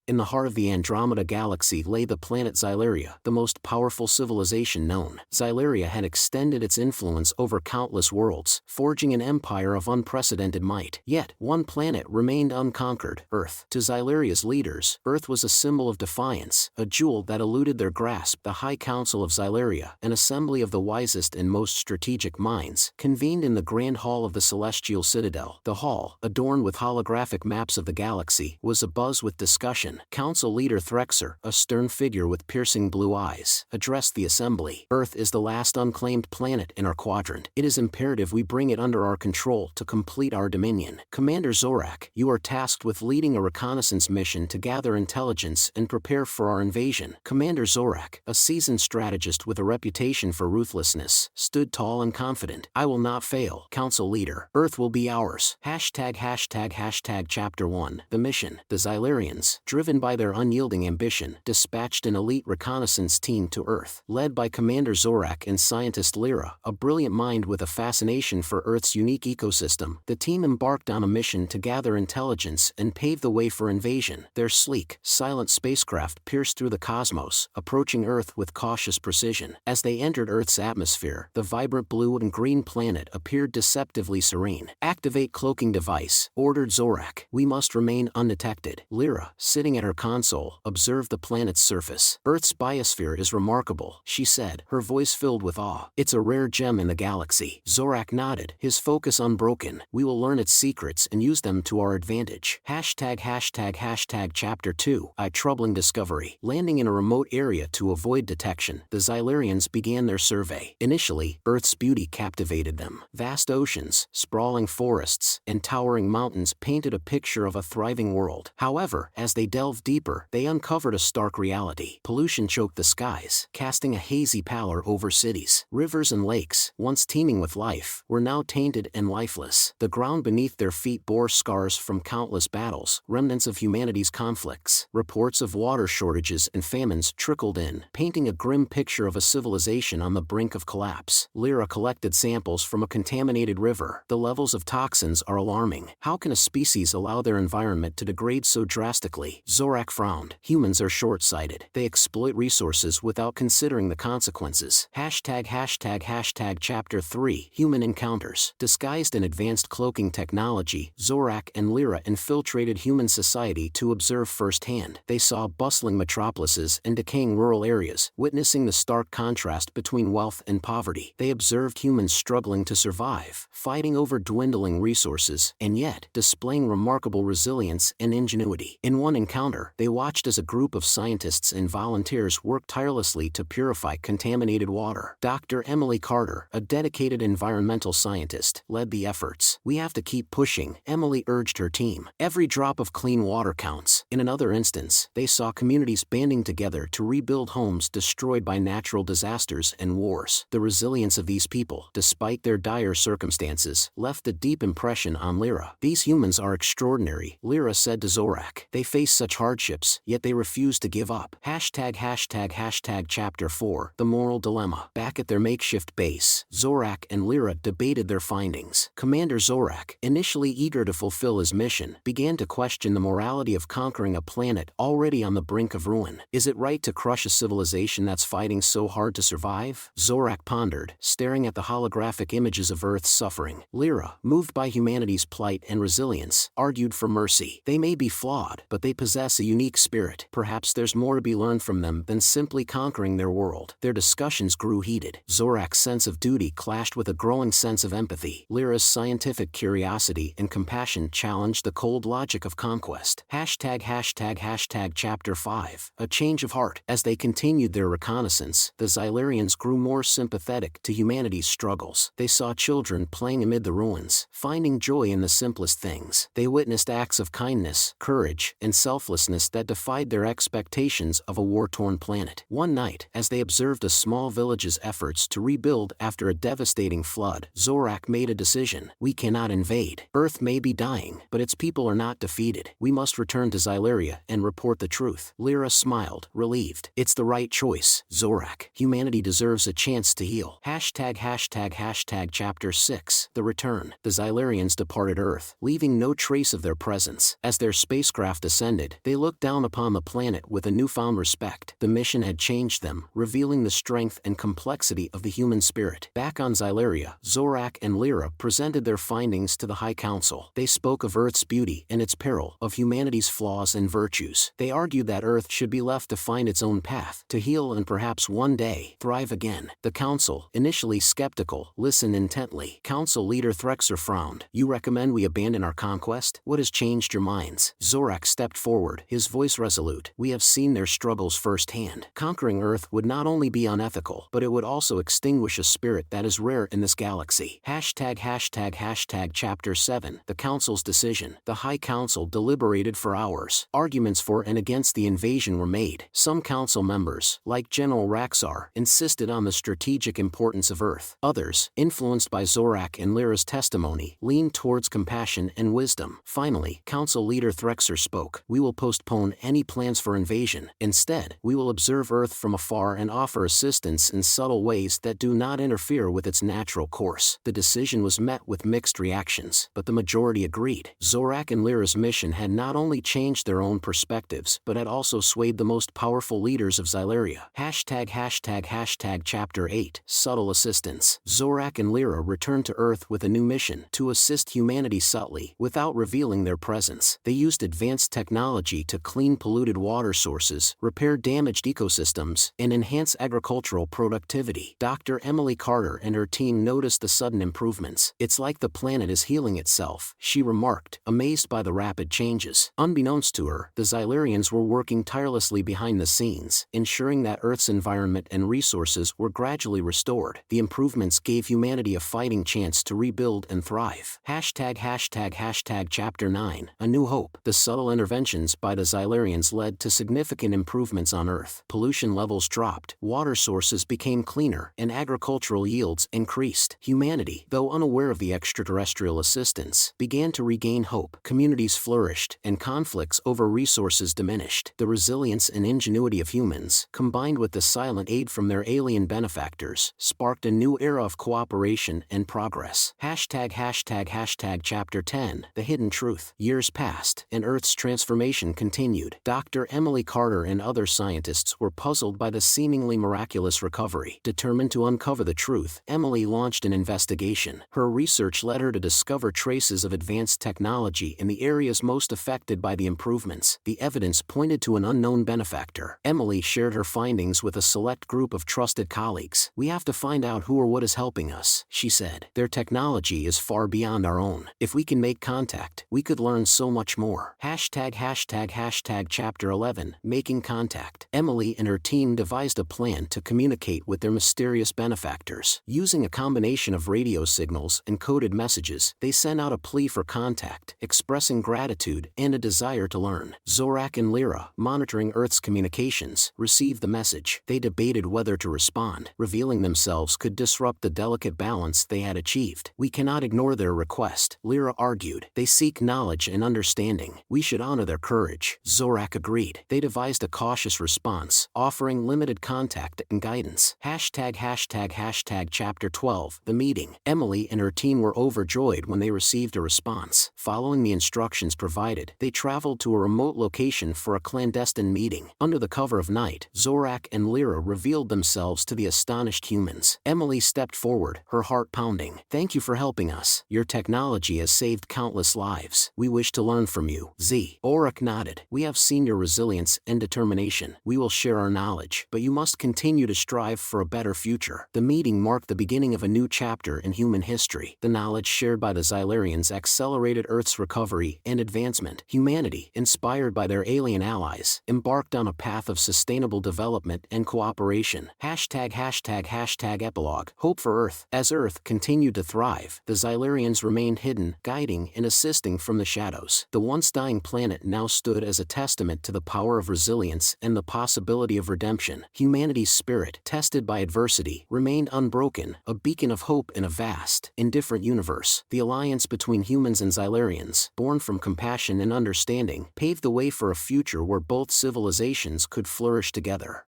In the heart of the Andromeda Galaxy lay the planet Xyleria, the most powerful civilization known. Xyleria had extended its influence over countless worlds, forging an empire of unprecedented might. Yet, one planet remained unconquered, Earth. To Xyleria's leaders, Earth was a symbol of defiance, a jewel that eluded their grasp. The High Council of Xyleria, an assembly of the wisest and most strategic minds, convened in the Grand Hall of the Celestial Citadel. The hall, adorned with holographic maps of the galaxy, was abuzz with discussion. Council leader Threxer, a stern figure with piercing blue eyes, addressed the assembly. Earth is the last unclaimed planet in our quadrant. It is imperative we bring it under our control to complete our dominion. Commander Zorak, you are tasked with leading a reconnaissance mission to gather intelligence and prepare for our invasion. Commander Zorak, a seasoned strategist with a reputation for ruthlessness, stood tall and confident. I will not fail. Council leader, Earth will be ours. Chapter 1. The mission. The Xylerians, driven by their unyielding ambition, dispatched an elite reconnaissance team to Earth. Led by Commander Zorak and scientist Lyra, a brilliant mind with a fascination for Earth's unique ecosystem, the team embarked on a mission to gather intelligence and pave the way for invasion. Their sleek, silent spacecraft pierced through the cosmos, approaching Earth with cautious precision. As they entered Earth's atmosphere, the vibrant blue and green planet appeared deceptively serene. Activate cloaking device, ordered Zorak. We must remain undetected. Lyra, sitting at her console, observed the planet's surface. Earth's biosphere is remarkable, she said, her voice filled with awe. It's a rare gem in the galaxy. Zorak nodded, his focus unbroken. We will learn its secrets and use them to our advantage. Chapter 2. A troubling discovery. Landing in a remote area to avoid detection, the Xylerians began their survey. Initially, Earth's beauty captivated them. Vast oceans, sprawling forests, and towering mountains painted a picture of a thriving world. However, as they delved deeper, they uncovered a stark reality. Pollution choked the skies, casting a hazy pallor over cities. Rivers and lakes, once teeming with life, were now tainted and lifeless. The ground beneath their feet bore scars from countless battles, remnants of humanity's conflicts. Reports of water shortages and famines trickled in, painting a grim picture of a civilization on the brink of collapse. Lyra collected samples from a contaminated river. The levels of toxins are alarming. How can a species allow their environment to degrade so drastically? Zorak frowned. Humans are short-sighted. They exploit resources without considering the consequences. Chapter 3. Human Encounters. Disguised in advanced cloaking technology, Zorak and Lyra infiltrated human society to observe firsthand. They saw bustling metropolises and decaying rural areas, witnessing the stark contrast between wealth and poverty. They observed humans struggling to survive, fighting over dwindling resources, and yet displaying remarkable resilience and ingenuity. In one encounter, they watched as a group of scientists and volunteers worked tirelessly to purify contaminated water. Dr. Emily Carter, a dedicated environmental scientist, led the efforts. We have to keep pushing, Emily urged her team. Every drop of clean water counts. In another instance, they saw communities banding together to rebuild homes destroyed by natural disasters and wars. The resilience of these people, despite their dire circumstances, left a deep impression on Lyra. These humans are extraordinary, Lyra said to Zorak. They face such hardships, yet they refuse to give up. Chapter 4. The Moral Dilemma. Back at their makeshift base, Zorak and Lyra debated their findings. Commander Zorak, initially eager to fulfill his mission, began to question the morality of conquering a planet already on the brink of ruin. Is it right to crush a civilization that's fighting so hard to survive? Zorak pondered, staring at the holographic images of Earth's suffering. Lyra, moved by humanity's plight and resilience, argued for mercy. They may be flawed, but they possess a unique spirit. Perhaps there's more to be learned from them than simply conquering their world. Their discussions grew heated. Zorak's sense of duty clashed with a growing sense of empathy. Lyra's scientific curiosity and compassion challenged the cold logic of conquest. Chapter 5. A Change of Heart. As they continued their reconnaissance, the Xylerians grew more sympathetic to humanity's struggles. They saw children playing amid the ruins, finding joy in the simplest things. They witnessed acts of kindness, courage, and selflessness that defied their expectations of a war-torn planet. One night, as they observed a small village's efforts to rebuild after a devastating flood, Zorak made a decision. We cannot invade. Earth may be dying, but its people are not defeated. We must return to Xyleria and and report the truth. Lyra smiled, relieved. It's the right choice, Zorak. Humanity deserves a chance to heal. #####. Chapter 6. The Return. The Xylarians departed Earth, leaving no trace of their presence. As their spacecraft ascended, they looked down upon the planet with a newfound respect. The mission had changed them, revealing the strength and complexity of the human spirit. Back on Xylaria, Zorak and Lyra presented their findings to the High Council. They spoke of Earth's beauty and its peril, of humanity's flaws and virtues. They argued that Earth should be left to find its own path, to heal and perhaps one day, thrive again. The Council, initially skeptical, listened intently. Council leader Threxer frowned. You recommend we abandon our conquest? What has changed your minds? Zorak stepped forward, his voice resolute. We have seen their struggles firsthand. Conquering Earth would not only be unethical, but it would also extinguish a spirit that is rare in this galaxy. ####. Chapter 7. The Council's Decision. The High Council deliberated for hours. Arguments for and against the invasion were made. Some council members, like General Raxar, insisted on the strategic importance of Earth. Others, influenced by Zorak and Lyra's testimony, leaned towards compassion and wisdom. Finally, Council leader Threxer spoke. We will postpone any plans for invasion. Instead, we will observe Earth from afar and offer assistance in subtle ways that do not interfere with its natural course. The decision was met with mixed reactions, but the majority agreed. Zorak and Lyra's mission had not only changed their own perspectives, but had also swayed the most powerful leaders of Xylaria. ####. Chapter 8. Subtle Assistance. Zorak and Lyra returned to Earth with a new mission, to assist humanity subtly, without revealing their presence. They used advanced technology to clean polluted water sources, repair damaged ecosystems, and enhance agricultural productivity. Dr. Emily Carter and her team noticed the sudden improvements. It's like the planet is healing itself, she remarked, amazed by the rapid changes. Unbeknownst to her, the Xylarians were working tirelessly behind the scenes, ensuring that Earth's environment and resources were gradually restored. The improvements gave humanity a fighting chance to rebuild and thrive. ####. Chapter 9. A New Hope. The subtle interventions by the Xylarians led to significant improvements on Earth. Pollution levels dropped, water sources became cleaner, and agricultural yields increased. Humanity, though unaware of the extraterrestrial assistance, began to regain hope. Communities flourished, and conflicts over resources diminished. The resilience and ingenuity of humans, combined with the silent aid from their alien benefactors, sparked a new era of cooperation and progress. ###. Chapter 10. The Hidden Truth. Years passed, and Earth's transformation continued. Dr. Emily Carter and other scientists were puzzled by the seemingly miraculous recovery. Determined to uncover the truth, Emily launched an investigation. Her research led her to discover traces of advanced technology in the areas most affected by the improvements. The evidence pointed to an unknown benefactor. Emily shared her findings with a select group of trusted colleagues. We have to find out who or what is helping us, she said. Their technology is far beyond our own. If we can make contact, we could learn so much more. ###. Chapter 11. Making Contact. Emily and her team devised a plan to communicate with their mysterious benefactors. Using a combination of radio signals and coded messages, they sent out a plea for contact, expressing gratitude and a desire to learn. Zorak and Lyra, monitoring Earth's communications, received the message. They debated whether to respond. Revealing themselves could disrupt the delicate balance they had achieved. We cannot ignore their request, Lyra argued. They seek knowledge and understanding. We should honor their courage. Zorak agreed. They devised a cautious response, offering limited contact and guidance. ###. Chapter 12. The Meeting. Emily and her team were overjoyed when they received a response. Following the instructions provided, they traveled to a remote location for a clandestine meeting. Under the cover of night, Zorak and Lyra revealed themselves to the astonished humans. Emily stepped forward, her heart pounding. Thank you for helping us. Your technology has saved countless lives. We wish to learn from you. Zorak nodded. We have seen your resilience and determination. We will share our knowledge, but you must continue to strive for a better future. The meeting marked the beginning of a new chapter in human history. The knowledge shared by the Xylarians accelerated Earth's recovery and advancement. Humanity, inspired by their alien allies, embarked on a path of sustainable development and cooperation. ###. Epilogue. Hope for Earth. As Earth continued to thrive, the Xylarians remained hidden, guiding and assisting from the shadows. The once dying planet now stood as a testament to the power of resilience and the possibility of redemption. Humanity's spirit, tested by adversity, remained unbroken, a beacon of hope in a vast, indifferent universe. The alliance between humans and Xylarians, born from compassion and understanding, paved the way way for a future where both civilizations could flourish together.